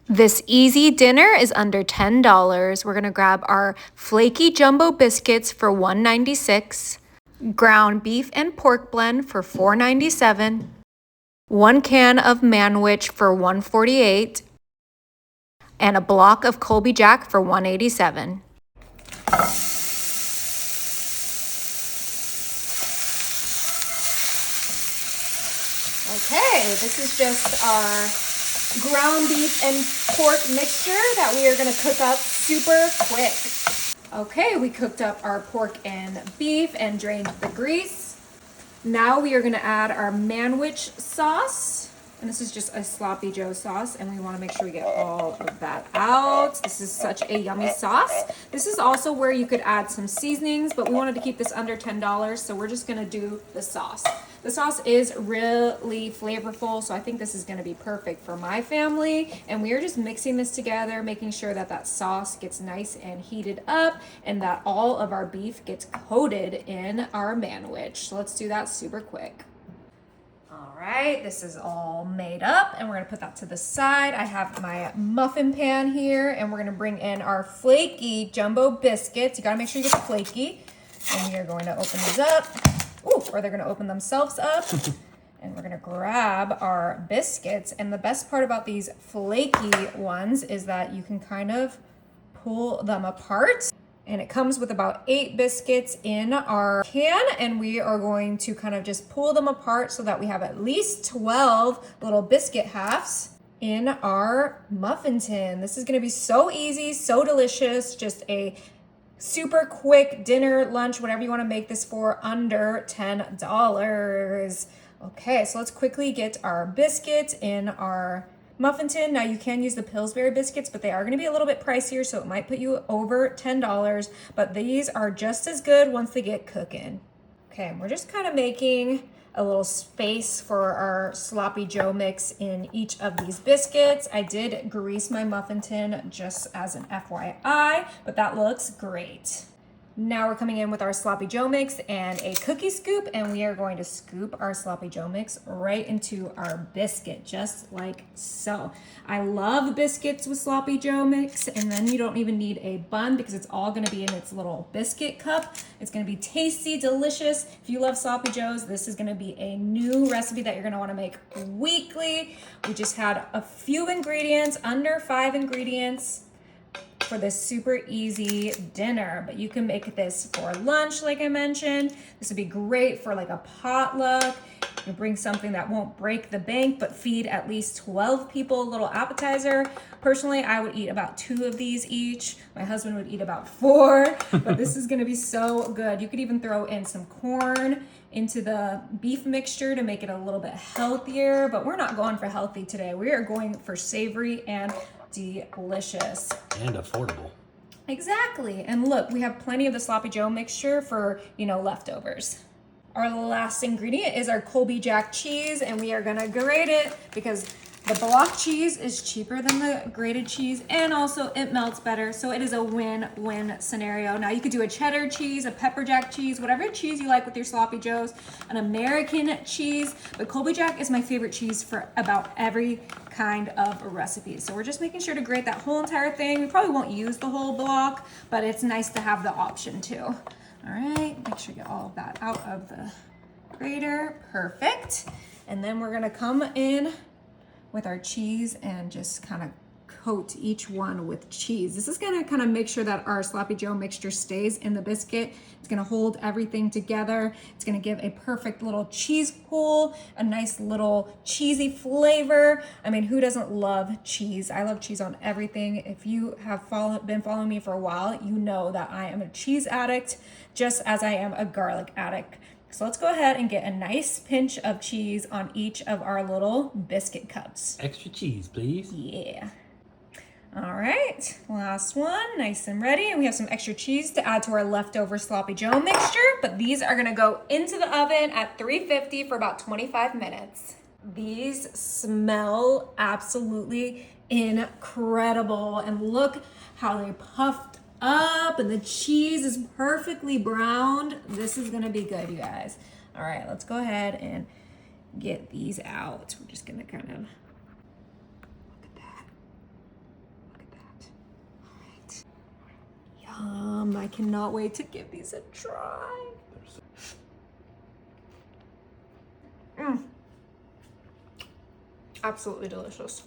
This easy dinner is under $10. We're going to grab our flaky jumbo biscuits for $1.96, ground beef and pork blend for $4.97, 1 can of manwich for $1.48, and a block of Colby Jack for $1.87. Okay, this is just our ground beef and pork mixture that we are going to cook up super quick. Okay, we cooked up our pork and beef and drained the grease. Now we are going to add our manwich sauce. And this is just a sloppy Joe sauce, and we want to make sure we get all of that out. This is such a yummy sauce. This is also where you could add some seasonings, but we wanted to keep this under $10, so we're just going to do the sauce. The sauce is really flavorful, so I think this is going to be perfect for my family. And we are just mixing this together, making sure that that sauce gets nice and heated up and that all of our beef gets coated in our manwich. So let's do that super quick. All right, this is all made up and we're gonna put that to the side. I have my muffin pan here and we're gonna bring in our flaky jumbo biscuits. You gotta make sure you get the flaky. And we are going to open these up. Ooh, or they're gonna open themselves up. And we're gonna grab our biscuits. And the best part about these flaky ones is that you can kind of pull them apart. And it comes with about 8 biscuits in our can, and we are going to kind of just pull them apart so that we have at least 12 little biscuit halves in our muffin tin. This is gonna be so easy, so delicious, just a super quick dinner, lunch, whatever you wanna make this for, under $10. Okay, so let's quickly get our biscuits in our muffin tin. Now you can use the Pillsbury biscuits, but they are going to be a little bit pricier, so it might put you over $10, but these are just as good once they get cooking. Okay, and we're just kind of making a little space for our sloppy Joe mix in each of these biscuits. I did grease my muffin tin just as an FYI, but that looks great. Now we're coming in with our sloppy Joe mix and a cookie scoop, and we are going to scoop our sloppy Joe mix right into our biscuit, just like so. I love biscuits with sloppy Joe mix, and then you don't even need a bun because it's all gonna be in its little biscuit cup. It's gonna be tasty, delicious. If you love sloppy Joes, this is gonna be a new recipe that you're gonna wanna make weekly. We just had a few ingredients, under 5 ingredients, for this super easy dinner, but you can make this for lunch like I mentioned. This would be great for like a potluck. You can bring something that won't break the bank but feed at least 12 people a little appetizer. Personally, I would eat about 2 of these each. My husband would eat about 4, but this is gonna be so good. You could even throw in some corn into the beef mixture to make it a little bit healthier, but we're not going for healthy today. We are going for savory and delicious. And affordable. Exactly. And look, we have plenty of the sloppy Joe mixture for, leftovers. Our last ingredient is our Colby Jack cheese, and we are gonna grate it because the block cheese is cheaper than the grated cheese, and also it melts better, so it is a win-win scenario. Now you could do a cheddar cheese, a pepper jack cheese, whatever cheese you like with your sloppy Joes, an American cheese, but Colby Jack is my favorite cheese for about every kind of recipe. So we're just making sure to grate that whole entire thing. We probably won't use the whole block, but it's nice to have the option too. All right, make sure you get all of that out of the grater. Perfect. And then we're gonna come in with our cheese and just kind of coat each one with cheese. This is gonna kind of make sure that our sloppy Joe mixture stays in the biscuit. It's gonna hold everything together. It's gonna give a perfect little cheese pool, a nice little cheesy flavor. I mean, who doesn't love cheese? I love cheese on everything. If you have been following me for a while, you know that I am a cheese addict, just as I am a garlic addict. So let's go ahead and get a nice pinch of cheese on each of our little biscuit cups. Extra cheese, please. Yeah. All right, last one, nice and ready. And we have some extra cheese to add to our leftover sloppy Joe mixture, but these are gonna go into the oven at 350 for about 25 minutes. These smell absolutely incredible. And look how they puffed up and the cheese is perfectly browned. This is gonna be good, you guys. All right, let's go ahead and get these out. We're just gonna kind of, look at that. I cannot wait to give these a try. Absolutely delicious.